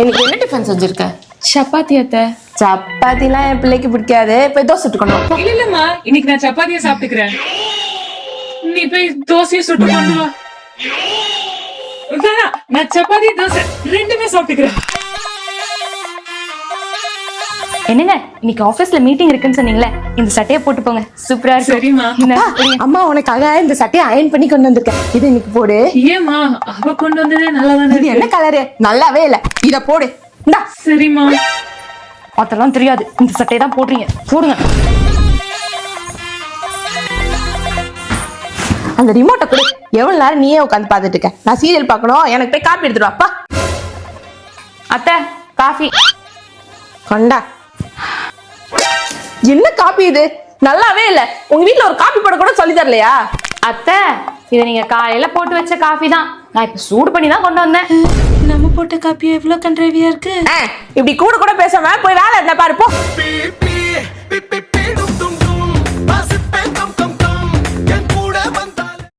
இன்னைக்கு என்ன டிஃபன் செஞ்சிருக்க? சப்பாத்தி அத்தை. சப்பாத்திலாம் என் பிள்ளைக்கு பிடிக்காது. போய் தோசை சுட்டுக்கணும். இல்லம்மா, இன்னைக்கு நான் சப்பாத்தியை சாப்பிட்டுக்கிறேன். நீ போய் தோசையை சுட்டு கொண்டு வா. வேணாம், நான் சப்பாத்தி தோசை ரெண்டுமே சாப்பிட்டுக்கிறேன். என்னங்க, இன்னைக்கு ஆபீஸ்ல மீட்டிங் இருக்குன்னு சொன்னீங்களே, இந்த சட்டையை போட்டு போங்க, சூப்பரா இருக்கு. சரிம்மா. அம்மா உனக்காக இந்த சட்டையை அயன் பண்ணி கொண்டு வந்திருக்கேன். இது இன்னைக்கு போடு. ஏமா, அவ கொண்டு வந்ததே நல்லாதானே இது என்ன கலரு? நல்லாவே இல்ல. இத போடு. இந்தா. சரிம்மா. அதெல்லாம் தெரியாது, இந்த சட்டையை தான் போடுறீங்க, போடுங்க. அந்த ரிமோட்டை கொடு. எவ்வளவு நேரம் நீயே உட்காந்து பாத்துட்டு இருக்க? நான் சீரியல் பார்க்கணும். எனக்கு போய் காப்பி எடுத்துட்டு வாப்பா. அத்தை, காஃபி. கொண்டா. என்ன காப்பி இது? நல்லாவே இல்ல. உங்க வீட்ல ஒரு காப்பி போட கூட சொல்லி தரலையா? அத்தை, இதை நீங்க காலையில போட்டு வச்ச காஃபி தான். நான் இப்ப சூடு பண்ணி தான் கொண்டு வந்தேன். நம்ம போட்ட காப்பி எவ்வளவு கண்ட்ரேவியா இருக்கு. இப்படி கூட கூட பேசாம போய் வேலை இருந்தா பாரு போ.